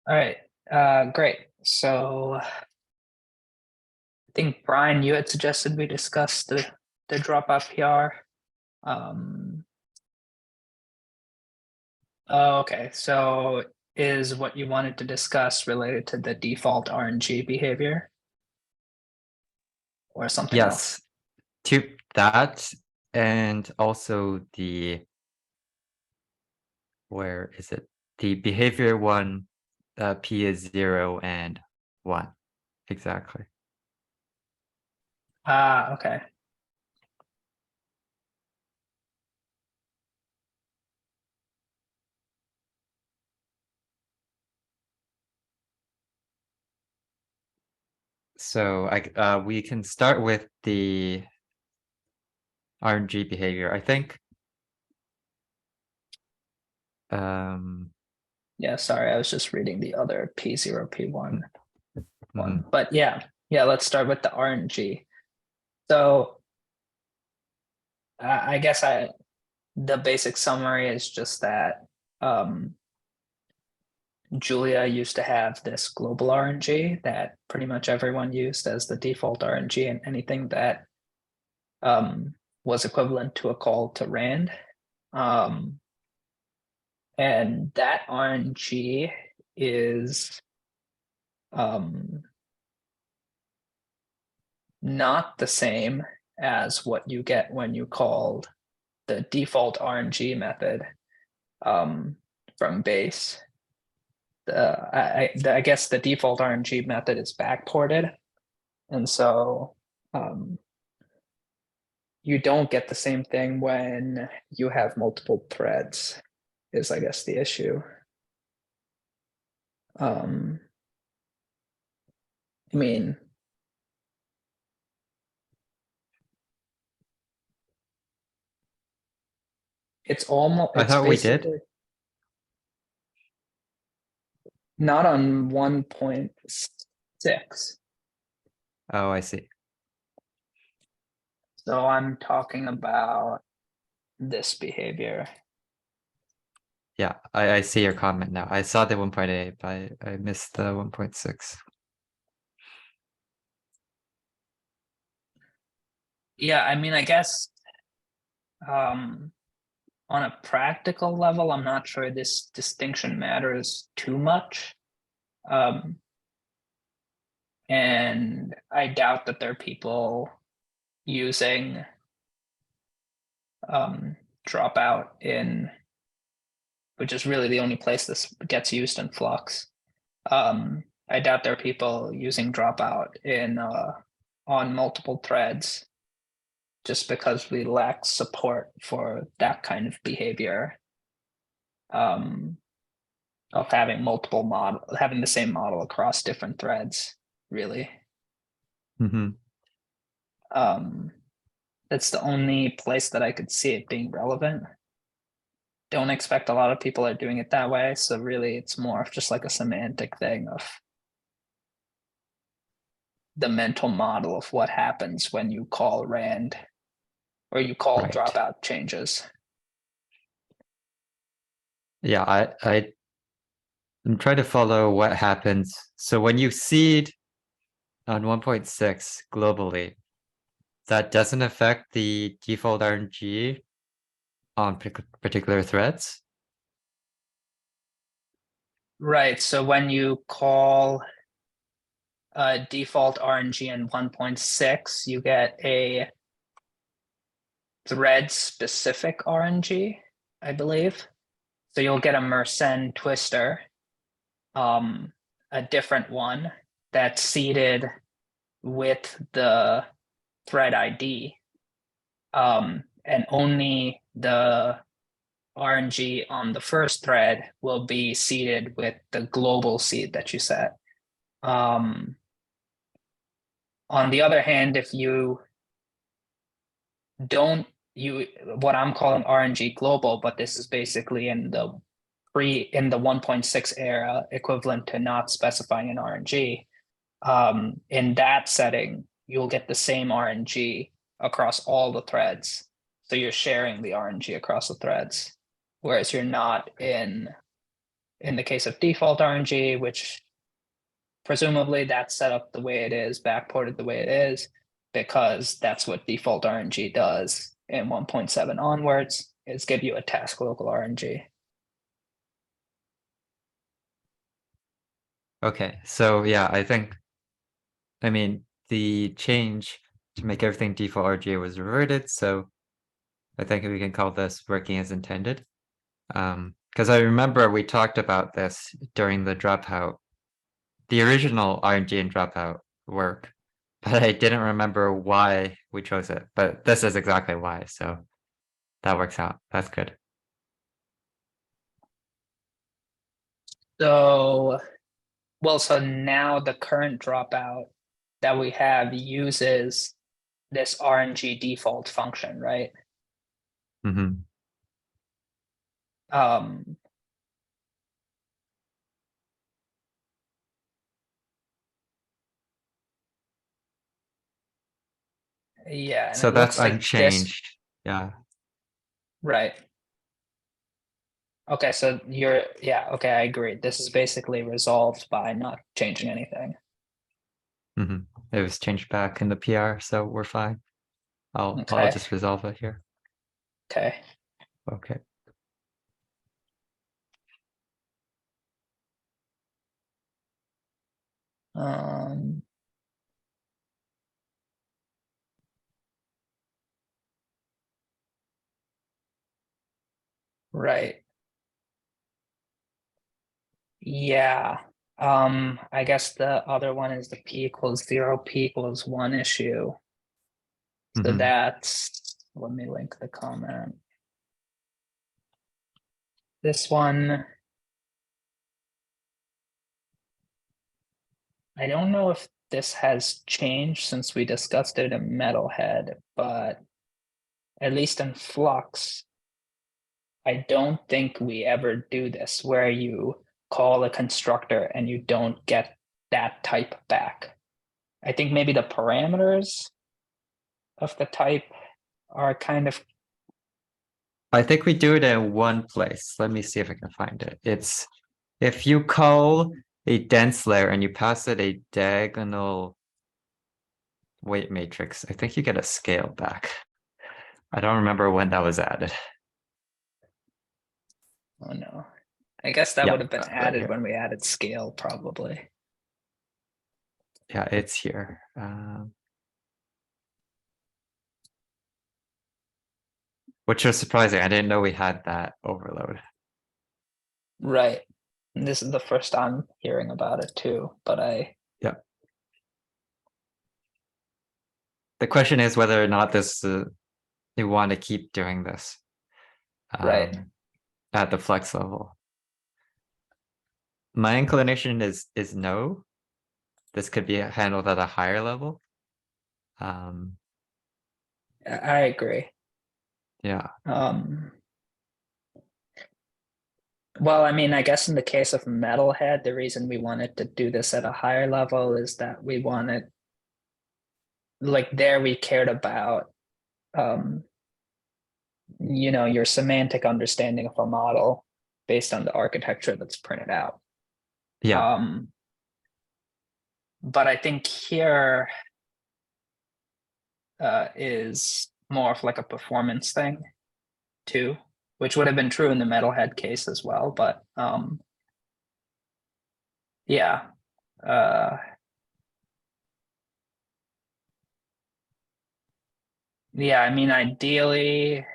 All right, great. So I think Brian, you had suggested we discuss the dropout PR. Um, oh, okay, so is what you wanted to discuss related to the default RNG behavior or something else? Yes, to that, and also where is it? The behavior one, P is 0 and 1. Exactly. Ah, okay. So we can start with the RNG behavior. I think Yeah, sorry, I was just reading the other P0, P1 one. mhm. But yeah, let's start with the RNG. So I guess the basic summary is just that Julia used to have this global RNG that pretty much everyone used as the default RNG, and anything that was equivalent to a call to rand. Um, and that RNG is not the same as what you get when you call the default RNG method from base. I guess the default RNG method is backported, and so you don't get the same thing when you have multiple threads, is I guess the issue. Um, I mean, I it's thought we did. basically not on 1.6. Oh, I see. So I'm talking about this behavior. Yeah, I see your comment now. I saw the 1.8, but I missed the 1.6. Yeah, I mean, I guess on a practical level, I'm not sure this distinction matters too much. Um, and I doubt that there are people using dropout in, which is really the only place this gets used in Flux. I doubt there are people using dropout in on multiple threads, just because we lack support for that kind of behavior of having having the same model across different threads, really. Mm-hmm. That's the only place that I could see it being relevant. Don't expect a lot of people are doing it that way, so really it's more of just like a semantic thing of the mental model of what happens when you call rand or you call Right. dropout changes. Yeah, I'm trying to follow what happens. So when you seed on 1.6 globally, that doesn't affect the default RNG on particular threads? Right, so when you call default RNG in 1.6, you get a thread specific RNG, I believe. So you'll get a Mersenne twister, a different one that's seeded with the thread ID. And only the RNG on the first thread will be seeded with the global seed that you set. On the other hand, if you don't you what I'm calling RNG global, but this is basically in the 1.6 era, equivalent to not specifying an RNG. In that setting, you'll get the same RNG across all the threads. So you're sharing the RNG across the threads, whereas you're not in in the case of default RNG, which presumably that's set up the way it is, backported the way it is, because that's what default RNG does in 1.7 onwards, is give you a task local RNG. Okay, so yeah, I mean, the change to make everything default RGA was reverted, so I think we can call this working as intended. Because I remember we talked about this during the dropout, the original RNG and dropout work, but I didn't remember why we chose it. But this is exactly why, so that works out. That's good. So, well, so now the current dropout that we have uses this RNG default function, right? Hmm. Um, yeah, and So it that's looks like this, unchanged. Yeah. right? Okay, so yeah, okay, I agree. This is basically resolved by not changing anything. Hmm. It was changed back in the PR, so we're fine. I'll Okay, just resolve it here. okay. Okay. Um, right. Yeah. I guess the other one is the p equals 0, p equals 1 issue. So Hmm. that's, let me link the comment. This one, I don't know if this has changed since we discussed it in Metalhead, but at least in Flux, I don't think we ever do this where you call a constructor and you don't get that type back. I think maybe the parameters of the type are kind of I think we do it in one place. Let me see if I can find it. It's if you call a dense layer and you pass it a diagonal weight matrix, I think you get a scale back. I don't remember when that was added. oh no. I guess that Yeah, would have been right added here. when we added scale, probably. Yeah, it's here. Which was surprising. I didn't know we had that overload. Right. And this is the first time hearing about it too, but Yeah. The question is whether or not this you want to keep doing this right. at the flex level. My inclination is no. This could be handled at a higher level. Um, I agree. yeah. Um, well, I mean, I guess in the case of Metalhead, the reason we wanted to do this at a higher level is that we wanted, like, there we cared about, um, your semantic understanding of a model based on the architecture that's printed out. Yeah. But I think here is more of like a performance thing too, which would have been true in the Metalhead case as well. But yeah, uh, yeah. I mean, ideally,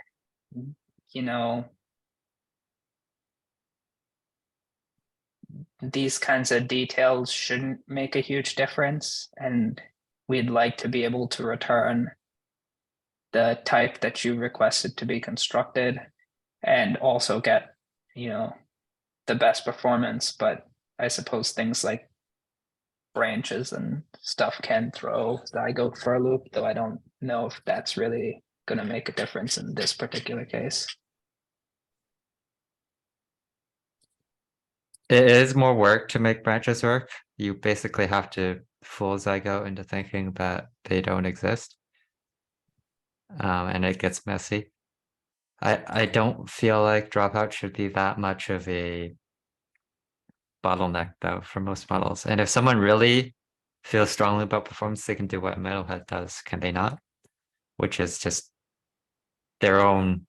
you know, these kinds of details shouldn't make a huge difference, and we'd like to be able to return the type that you requested to be constructed, and also get, you know, the best performance. But I suppose things like branches and stuff can throw zygote for a loop, though I don't know if that's really going to make a difference in this particular case. It is more work to make branches work. You basically have to fool Zygo into thinking that they don't exist. And it gets messy. I don't feel like dropout should be that much of a bottleneck though for most models. And if someone really feels strongly about performance, they can do what Metalhead does, can they not? Which is just their own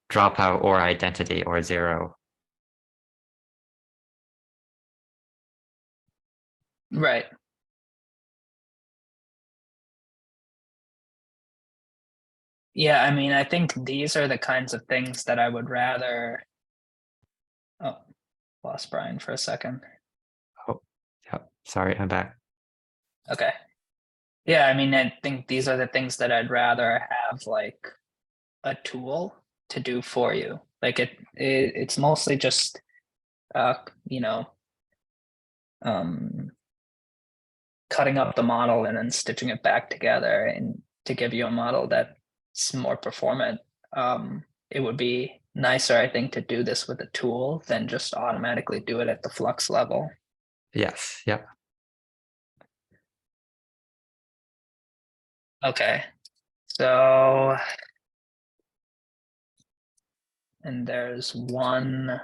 dropout or identity or zero. Right. Yeah, I mean, I think these are the kinds of things that I would rather. Oh, lost Brian for a second. Oh, yeah. Sorry, I'm back. Okay. Yeah, I mean, I think these are the things that I'd rather have like a tool to do for you. Like it's mostly just you know, cutting up the model and then stitching it back together and to give you a model that's more performant. It would be nicer, I think, to do this with a tool than just automatically do it at the flux level. Yes, yep. Okay, so, and there's one.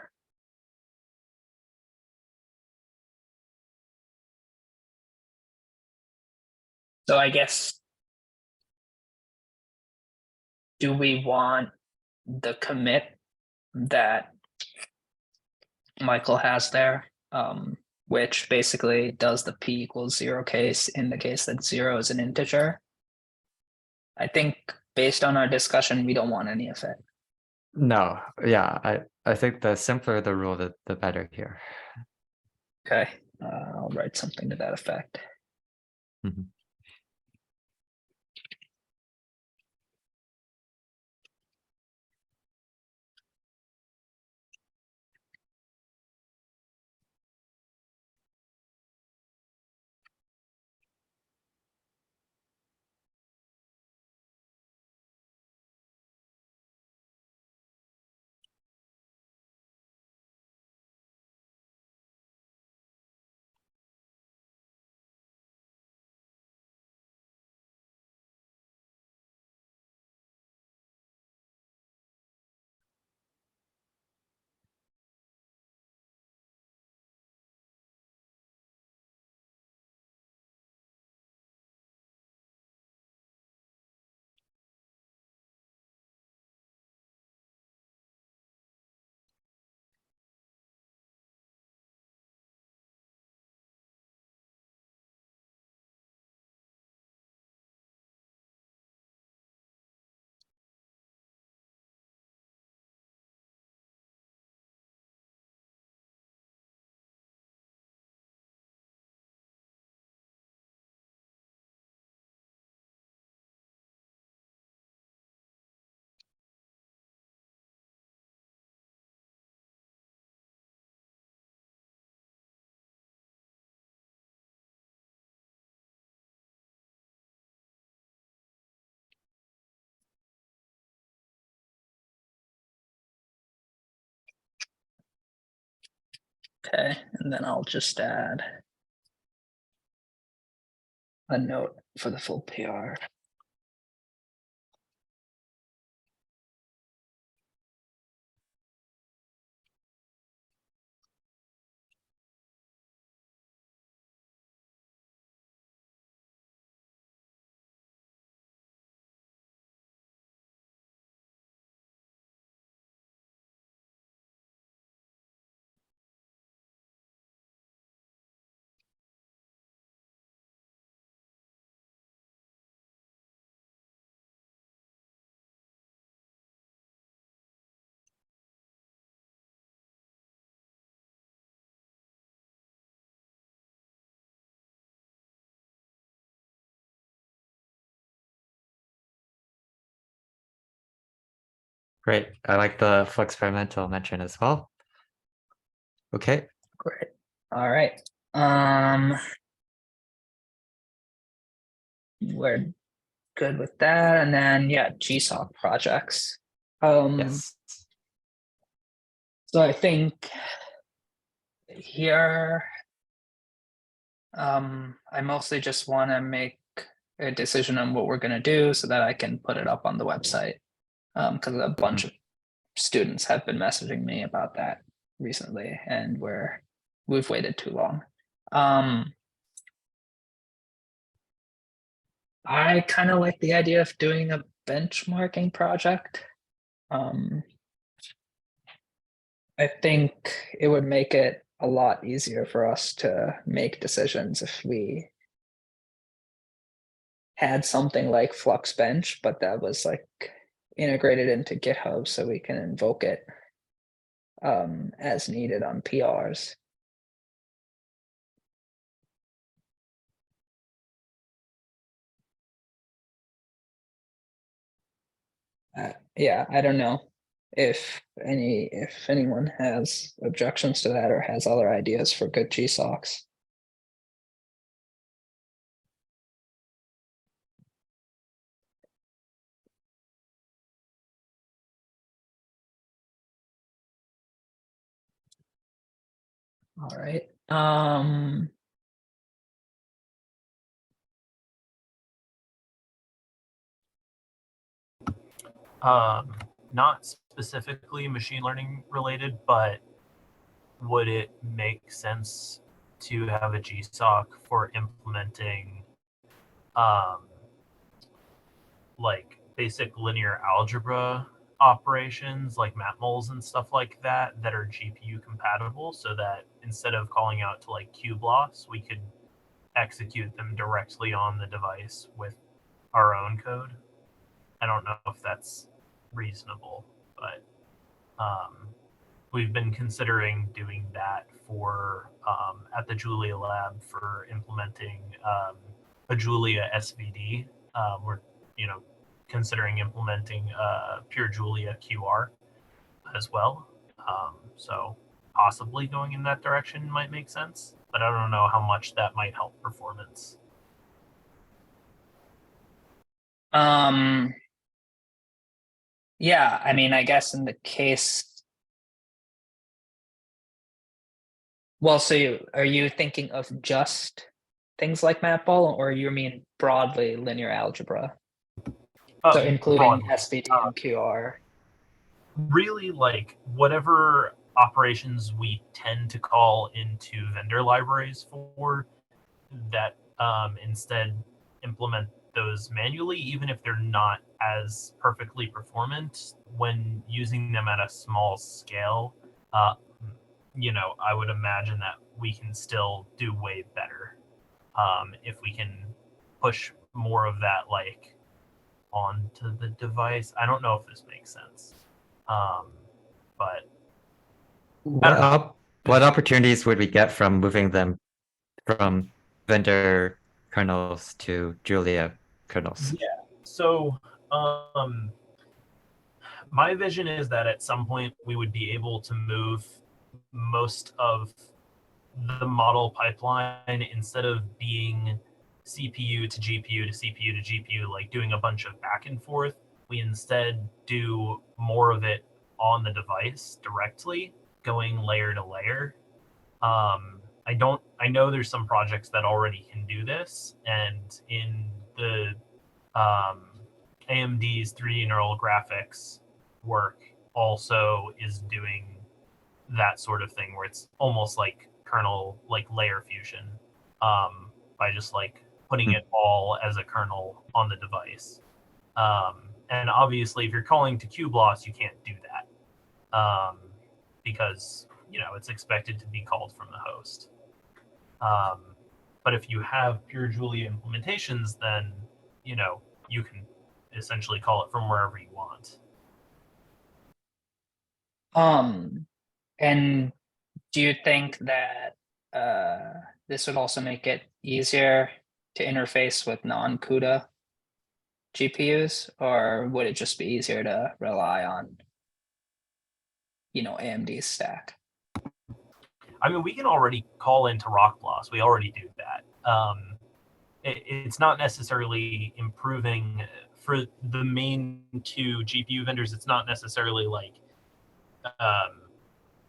So I guess, do we want the commit that Michael has there, which basically does the p equals 0 case in the case that 0 is an integer? I think based on our discussion, we don't want any of it. No, yeah, I think the simpler the rule, the better here. Okay, I'll write something to that effect. Mhm. Okay, and then I'll just add a note for the full PR. Great. I like the experimental mention as well. Okay. Great. All right. We're good with that. And then yeah, GSOC projects. Yes. So I think here, I mostly just want to make a decision on what we're going to do so that I can put it up on the website. Because a bunch of students have been messaging me about that recently, and we're we've waited too long. I kind of like the idea of doing a benchmarking project. I think it would make it a lot easier for us to make decisions if we had something like Fluxbench, but that was like integrated into GitHub so we can invoke it as needed on PRs. Yeah, I don't know if anyone has objections to that or has other ideas for good GSOCs. All right. Not specifically machine learning related, but would it make sense to have a GSOC for implementing like basic linear algebra operations like matmols and stuff like that are GPU compatible, so that instead of calling out to like QBLOS, we could execute them directly on the device with our own code? I don't know if that's reasonable, but we've been considering doing that for at the Julia lab for implementing a Julia SVD. We're considering implementing pure Julia QR as well. So possibly going in that direction might make sense, but I don't know how much that might help performance. Yeah, I mean, I guess in the case. Well, so are you thinking of just things like matball, or you mean broadly linear algebra? So including Broadly. SVD and QR. Really, like whatever operations we tend to call into vendor libraries for that, instead implement those manually, even if they're not as perfectly performant when using them at a small scale. I would imagine that we can still do way better if we can push more of that like onto the device. I don't know if this makes sense, but What opportunities would we get from moving them from vendor kernels to Julia kernels? yeah. So my vision is that at some point we would be able to move most of the model pipeline, instead of being CPU to GPU to CPU to GPU, like doing a bunch of back and forth, we instead do more of it on the device directly, going layer to layer. I know there's some projects that already can do this, and in the AMD's 3D neural graphics work also is doing that sort of thing, where it's almost like kernel, like layer fusion, by just like putting it all as a kernel on the device. And obviously, if you're calling to QBLOS, you can't do that because it's expected to be called from the host. But if you have pure Julia implementations, then you can essentially call it from wherever you want. And do you think that this would also make it easier to interface with non-CUDA GPUs, or would it just be easier to rely on, AMD's stack? I mean, we can already call into RockBLOS. We already do that. It's not necessarily improving for the main two GPU vendors. It's not necessarily like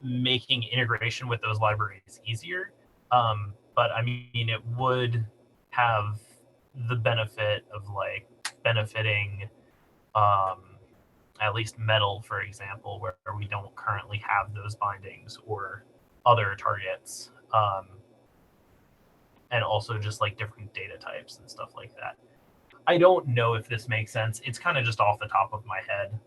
making integration with those libraries easier. But I mean, it would have the benefit of like benefiting at least Metal, for example, where we don't currently have those bindings, or other targets. and also just like different data types and stuff like that. I don't know if this makes sense. It's kind of just off the top of my head,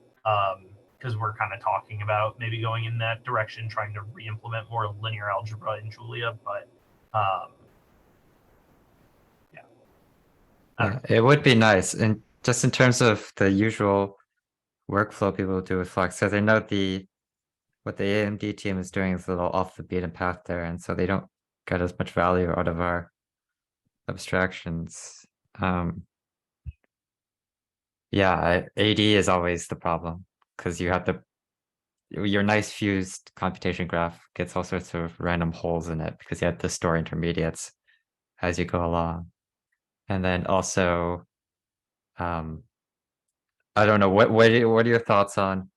because we're kind of talking about maybe going in that direction, trying to re-implement more linear algebra in Julia, but Yeah, it would be nice. And just in terms of the usual workflow people do with Flux, so they know what the AMD team is doing is a little off the beaten path there, and so they don't get as much value out of our abstractions. Yeah, AD is always the problem because you have your nice fused computation graph gets all sorts of random holes in it because you have to store intermediates as you go along. And then also, I don't know, what are your thoughts on,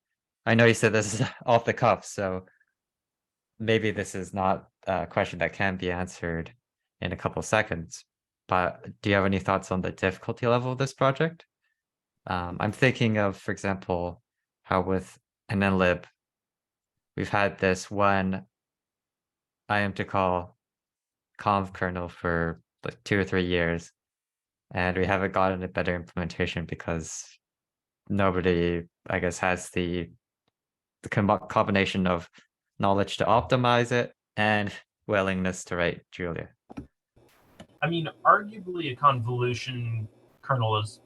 I know you said this is off the cuff, so maybe this is not a question that can be answered in a couple seconds, but do you have any thoughts on the difficulty level of this project? I'm thinking of, for example, how with NNlib, we've had this one I am to call conv kernel for like 2 or 3 years, and we haven't gotten a better implementation because nobody, I guess, has the combination of knowledge to optimize it and willingness to write Julia. I mean, arguably a convolution kernel is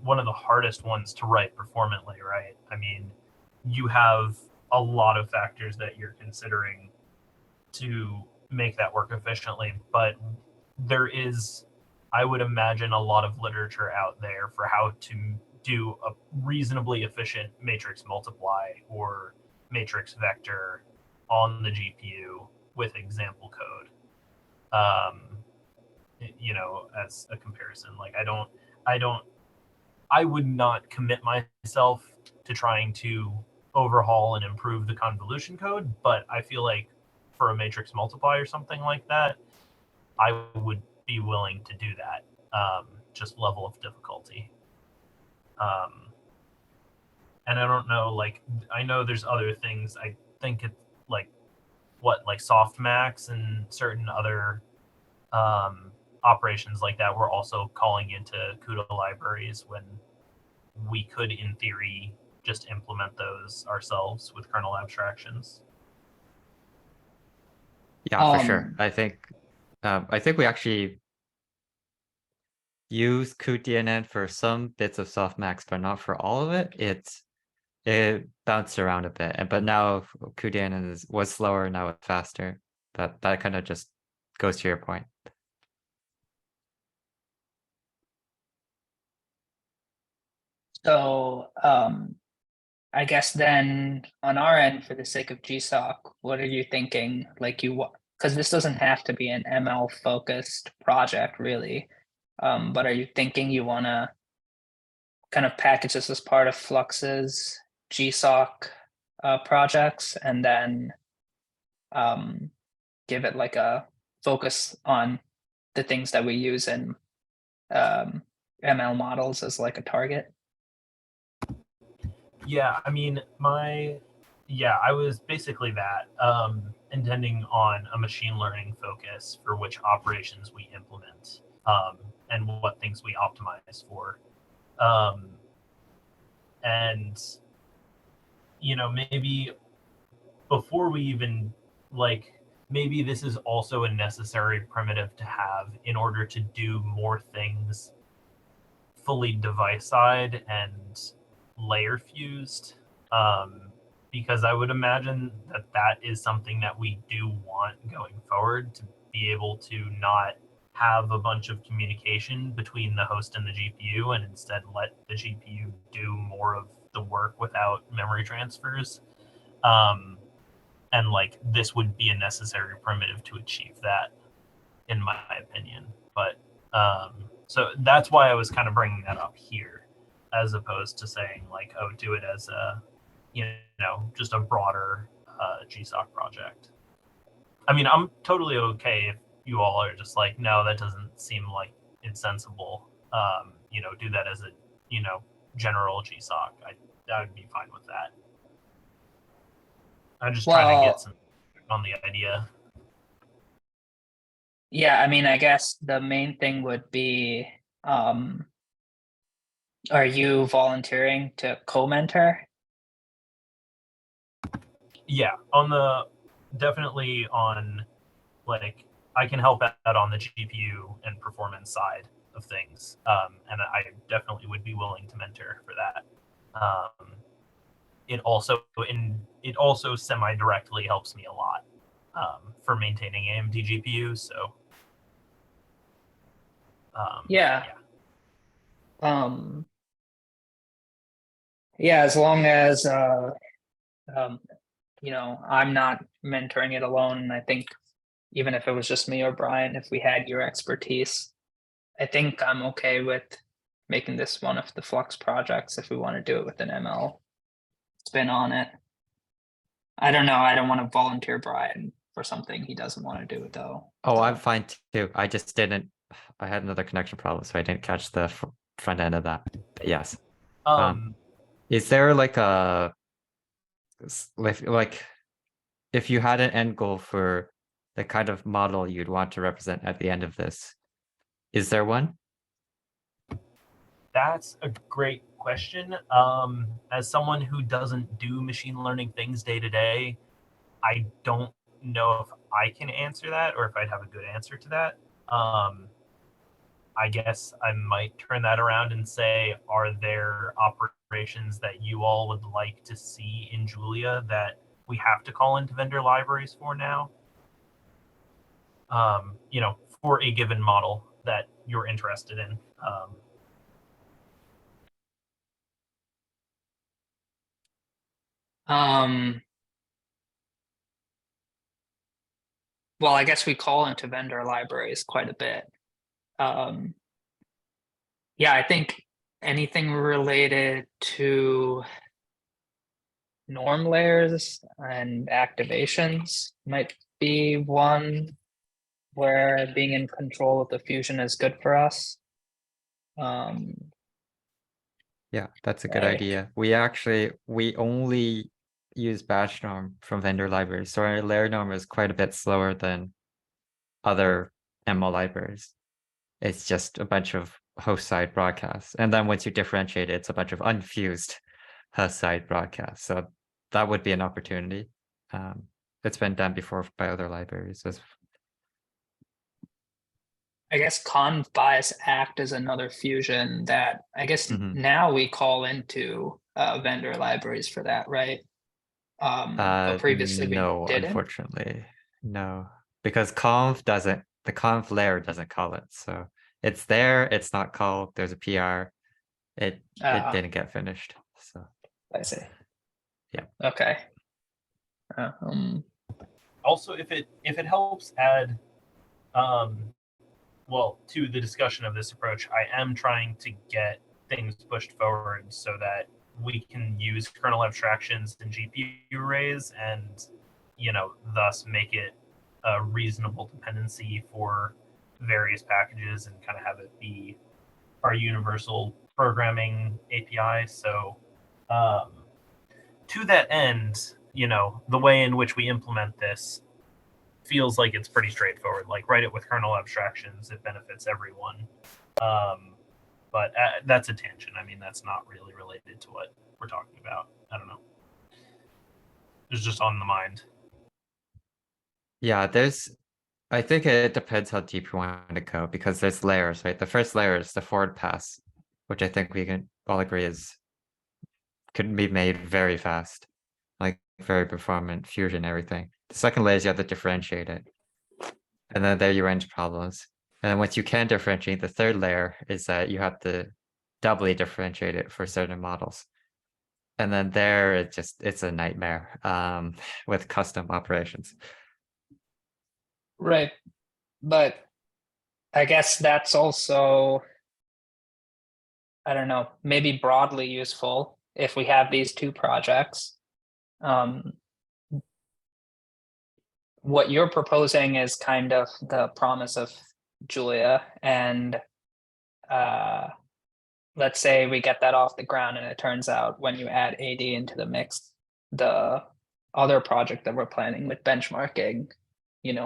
one of the hardest ones to write performantly, right? I mean, you have a lot of factors that you're considering to make that work efficiently, but there is, I would imagine, a lot of literature out there for how to do a reasonably efficient matrix multiply or matrix vector on the GPU with example code. You know, as a comparison, like I would not commit myself to trying to overhaul and improve the convolution code, but I feel like for a matrix multiply or something like that, I would be willing to do that. Just level of difficulty. And I don't know, like, I know there's other things. I think it's like like softmax and certain other operations like that we're also calling into CUDA libraries when we could, in theory, just implement those ourselves with kernel abstractions. Yeah, for sure. I think we actually use cuDNN for some bits of softmax, but not for all of it. It bounced around a bit, but now cuDNN was slower, now it's faster. But that kind of just goes to your point. So I guess then on our end, for the sake of GSOC, what are you thinking? Like because this doesn't have to be an ML focused project really, but are you thinking you want to kind of package this as part of Flux's GSOC projects and then give it like a focus on the things that we use in ML models as like a target? Yeah, I mean, I was basically that, intending on a machine learning focus for which operations we implement, and what things we optimize for. And, you know, maybe before we even, like, maybe this is also a necessary primitive to have in order to do more things fully device side and layer fused, because I would imagine that is something that we do want going forward, to be able to not have a bunch of communication between the host and the GPU and instead let the GPU do more of the work without memory transfers. And like this would be a necessary primitive to achieve that, in my opinion. But so that's why I was kind of bringing that up here, as opposed to saying like, oh, do it as a, you know, just a broader GSOC project. I mean, I'm totally okay if you all are just like, no, that doesn't seem like it's sensible. You know, do that as a, you know, general GSOC. I would be fine with that. I'm just trying to get some on the idea. Yeah, I mean, I guess the main thing would be, are you volunteering to co-mentor? Yeah, on the definitely on like I can help out on the GPU and performance side of things, and I definitely would be willing to mentor for that. It also semi directly helps me a lot for maintaining AMD GPU. So Yeah. Yeah, as long as um, I'm not mentoring it alone. And I think even if it was just me or Brian, if we had your expertise, I think I'm okay with making this one of the Flux projects if we want to do it with an ML spin on it. I don't know. I don't want to volunteer Brian for something he doesn't want to do though. Oh, So, I'm fine too. I just didn't. I had another connection problem, so I didn't catch the front end of that. But yes. Is there like a like if you had an end goal for the kind of model you'd want to represent at the end of this, is there one? That's a great question. As someone who doesn't do machine learning things day to day, I don't know if I can answer that or if I'd have a good answer to that. I guess I might turn that around and say, are there operations that you all would like to see in Julia that we have to call into vendor libraries for now? For a given model that you're interested in. well, I guess we call into vendor libraries quite a bit. Yeah, I think anything related to norm layers and activations might be one where being in control of the fusion is good for us. Yeah, that's a good Like, idea. We only use batch norm from vendor libraries, so our layer norm is quite a bit slower than other ML libraries. It's just a bunch of host side broadcasts, and then once you differentiate it, it's a bunch of unfused host side broadcasts. So that would be an opportunity. It's been done before by other libraries. I guess conv bias act is another fusion that I guess now we call into vendor libraries for that, right? But previously we No, didn't. unfortunately, no, because the conv layer doesn't call it. So it's there, it's not called. There's a PR. It didn't get finished. So I see. yeah. Okay. Also, if it helps add, to the discussion of this approach, I am trying to get things pushed forward so that we can use kernel abstractions and GPU arrays and, thus make it a reasonable dependency for various packages and kind of have it be our universal programming API. So, to that end, the way in which we implement this feels like it's pretty straightforward. Like write it with kernel abstractions, it benefits everyone. But that's a tangent. I mean, that's not really related to what we're talking about. I don't know. It's just on the mind. Yeah, I think it depends how deep you want to go because there's layers, right? The first layer is the forward pass, which I think we can all agree could be made very fast, like very performant fusion, everything. The second layer is you have to differentiate it. And then there you run into problems. And then once you can differentiate, the third layer is that you have to doubly differentiate it for certain models. And then there it's a nightmare with custom operations. Right. But I guess that's also, I don't know, maybe broadly useful if we have these two projects. What you're proposing is kind of the promise of Julia, and let's say we get that off the ground and it turns out when you add AD into the mix, the other project that we're planning with benchmarking,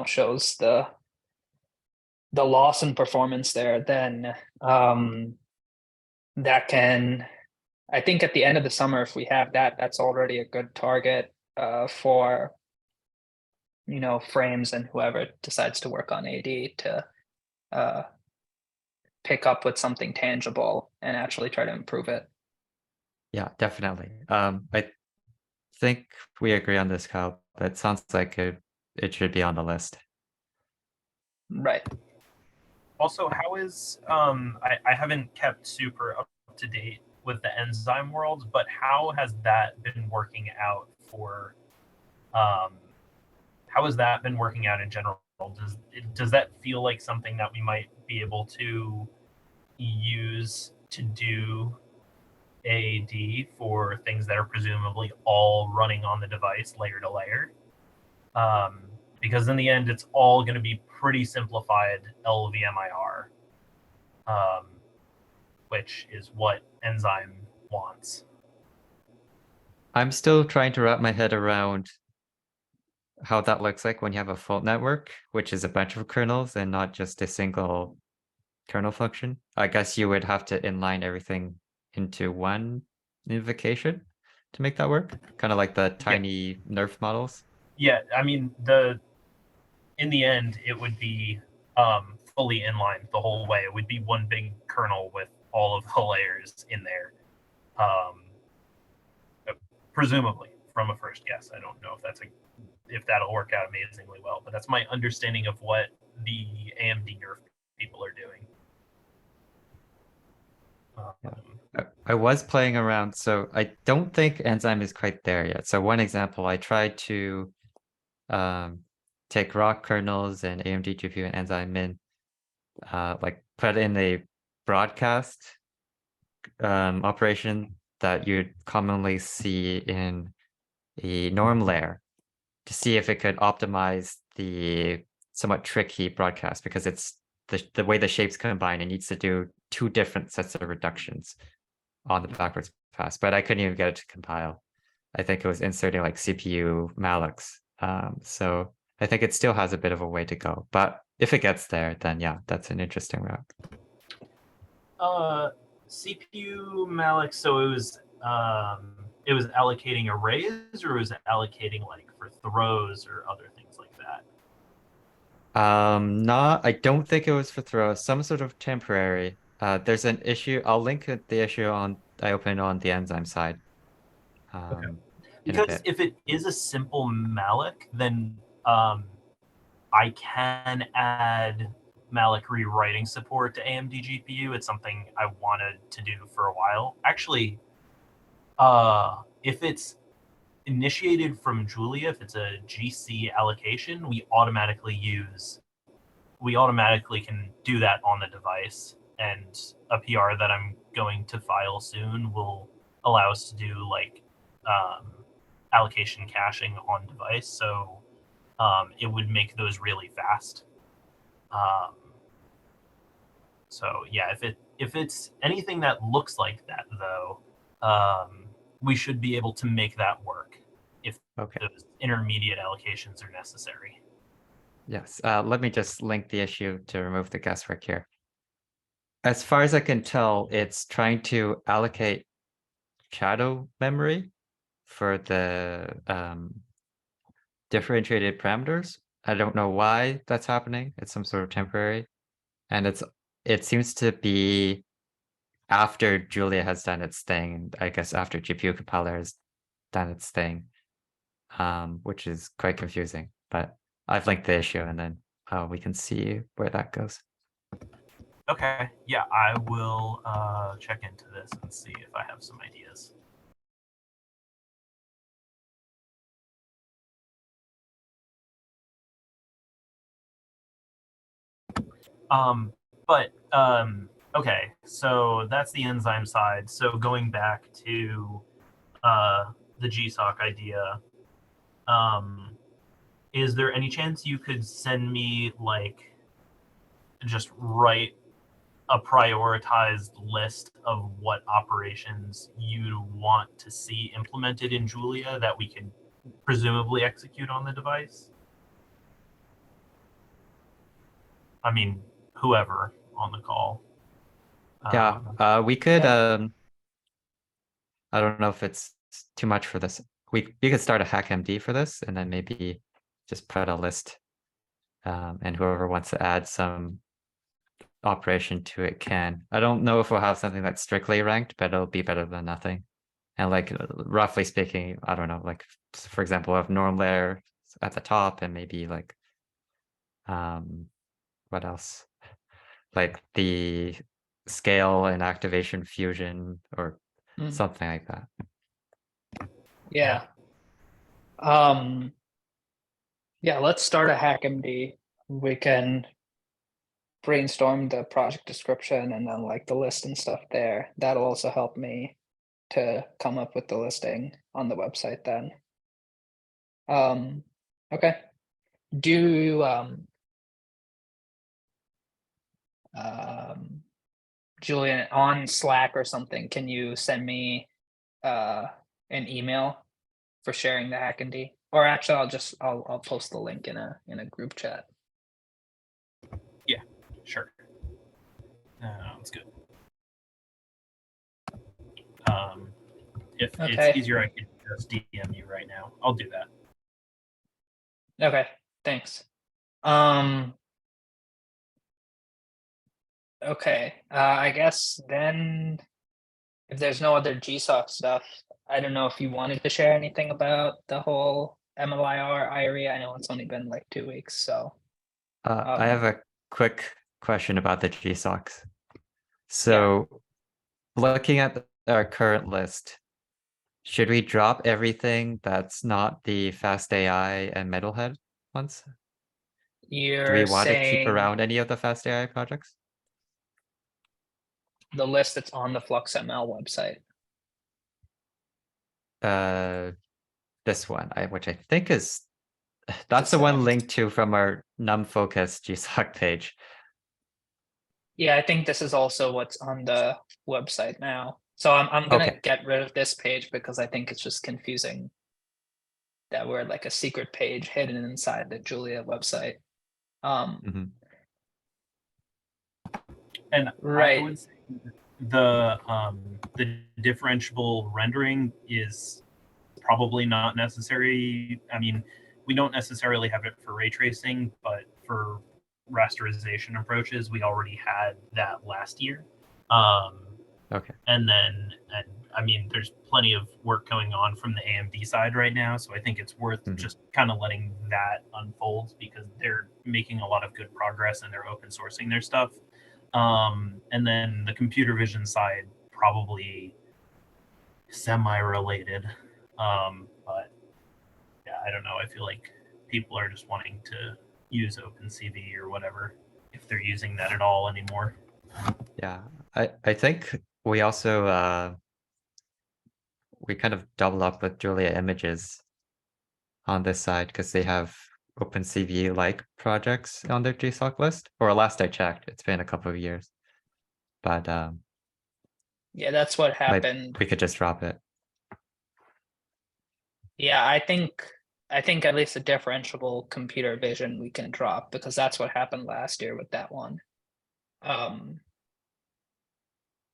shows the the loss in performance there, then that can, I think at the end of the summer, if we have that, that's already a good target for, you know, frames and whoever decides to work on AD to pick up with something tangible and actually try to improve it. Yeah, definitely. I think we agree on this, Kyle, but it sounds like it should be on the list. Right. Also, how is I haven't kept super up to date with the enzyme world, but how has that been working out for how has that been working out in general? Does that feel like something that we might be able to use to do AD for things that are presumably all running on the device layer to layer? Because in the end, it's all going to be pretty simplified LVMIR, which is what Enzyme wants. I'm still trying to wrap my head around how that looks like when you have a full network, which is a bunch of kernels and not just a single kernel function. I guess you would have to inline everything into one invocation to make that work, kind of like the tiny nerf models. Yeah, I mean, in the end, it would be fully inline the whole way. It would be one big kernel with all of the layers in there. Presumably, from a first guess. I don't know if that'll work out amazingly well, but that's my understanding of what the AMD Nerf people are doing. I was playing around, so I don't think Enzyme is quite there yet. So one example, I tried to take raw kernels and AMD GPU and Enzyme Min, like put in a broadcast operation that you'd commonly see in a norm layer to see if it could optimize the somewhat tricky broadcast, because it's the way the shapes combine, it needs to do two different sets of reductions on the backwards pass, but I couldn't even get it to compile. I think it was inserting like CPU mallocs. So I think it still has a bit of a way to go, but if it gets there, then yeah, that's an interesting route. CPU malloc. So it was allocating arrays, or was it allocating like for throws or other things like that? I don't think it was for throw, some sort of temporary. There's an issue. I'll link the issue I opened on the enzyme side. Okay. In a Because bit. if it is a simple malloc, then I can add malloc rewriting support to AMD GPU. It's something I wanted to do for a while. Actually, if it's initiated from Julia, if it's a GC allocation, we automatically can do that on the device, and a PR that I'm going to file soon will allow us to do like allocation caching on device. So it would make those really fast. So yeah, if it's anything that looks like that, though, we should be able to make that work if those intermediate allocations are necessary. Yes. Let me just link the issue to remove the guesswork here. As far as I can tell, it's trying to allocate shadow memory for the differentiated parameters. I don't know why that's happening. It's some sort of temporary. And it seems to be after Julia has done its thing, and I guess after GPU compiler has done its thing, which is quite confusing. But I've linked the issue, and then we can see where that goes. Okay, yeah, I will check into this and see if I have some ideas. Okay, so that's the enzyme side. So going back to the GSOC idea, is there any chance you could send me like just write a prioritized list of what operations you want to see implemented in Julia that we can presumably execute on the device? I mean, whoever on the call. Yeah, we could, yeah. I don't know if it's too much for this. We could start a hackmd for this and then maybe just put a list. And whoever wants to add some operation to it can. I don't know if we'll have something that's strictly ranked, but it'll be better than nothing. And like roughly speaking, I don't know, like for example, have norm layer at the top and maybe like what else? Like the scale and activation fusion or Mm, something like that. yeah. Um, yeah, let's start a hackmd. We can brainstorm the project description and then like the list and stuff there. That'll also help me to come up with the listing on the website then. Okay. Do Julian, on Slack or something, can you send me an email for sharing the hackmd? Or actually I'll post the link in a group chat. Yeah, sure. That's good. If it's Okay. easier, I could just DM you right now. I'll do that. Okay, thanks. Okay, I guess then if there's no other GSOC stuff, I don't know if you wanted to share anything about the whole MLIR IRE. I know it's only been like 2 weeks, so I have a quick question about the GSOCs. yeah. So looking at our current list, should we drop everything that's not the Fast AI and Metalhead ones? Do we You're want to keep saying around any of the Fast AI projects? the list that's on the FluxML website. This one, which I think is that's the one saved. linked to from our num focus GSOC page. Yeah, I think this is also what's on the website now. So I'm gonna Okay. get rid of this page because I think it's just confusing that we're like a secret page hidden inside the Julia website. Mhm. And I Right. would say the differentiable rendering is probably not necessary. I mean, we don't necessarily have it for ray tracing, but for rasterization approaches, we already had that last year. Okay. And I mean, there's plenty of work going on from the AMD side right now, so I think it's worth just kind of letting that unfold because they're making a lot of good progress and they're open sourcing their stuff. And then the computer vision side probably semi-related, but yeah, I don't know. I feel like people are just wanting to use OpenCV or whatever if they're using that at all anymore. Yeah, I think we also we kind of double up with Julia Images on this side because they have OpenCV like projects on their GSOC list. Or last I checked, it's been a couple of years. But Yeah, that's what happened. we could just drop it. Yeah, I think at least a differentiable computer vision we can drop because that's what happened last year with that one.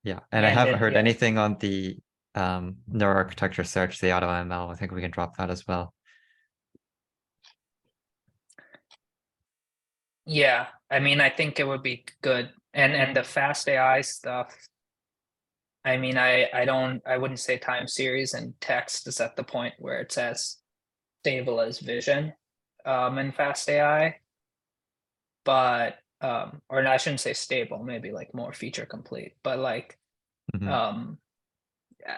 Yeah, and I haven't heard yeah. anything on the neuroarchitecture search, the AutoML. I think we can drop that as well. Yeah, I mean, I think it would be good. And the fast AI stuff, I mean, I wouldn't say time series and text is at the point where it's as stable as vision in fast AI. But or I shouldn't say stable, maybe like more feature complete, but like Mhm.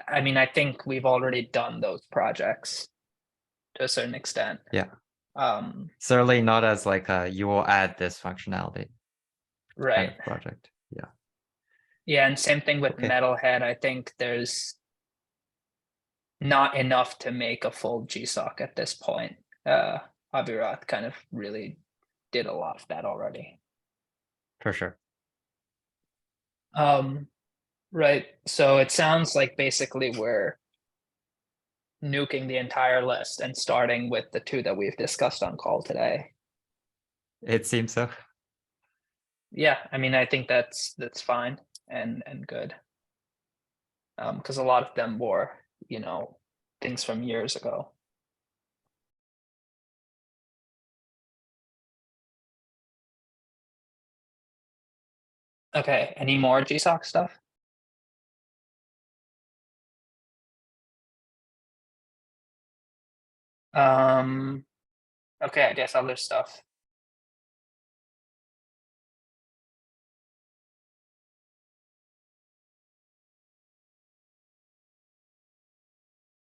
I mean, I think we've already done those projects to a certain extent. Yeah, Um, certainly not as like you will add this functionality right. kind of project. Yeah. Yeah, and same thing with Okay. Metalhead. I think there's not enough to make a full GSOC at this point. Abhirath kind of really did a lot of that already. For sure. Right. So it sounds like basically we're nuking the entire list and starting with the two that we've discussed on call today. It seems so. yeah, I mean, I think that's fine and good. Because a lot of them were, you know, things from years ago. Okay, any more GSOC stuff? Okay, I guess other stuff.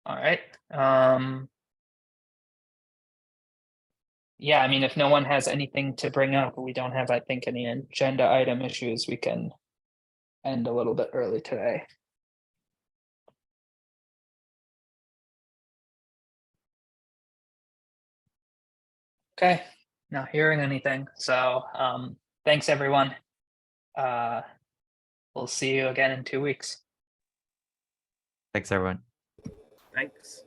All right. Yeah, I mean, if no one has anything to bring up, we don't have, I think, any agenda item issues, we can end a little bit early today. Okay, not hearing anything. So thanks everyone. We'll see you again in 2 weeks. Thanks, everyone. Thanks.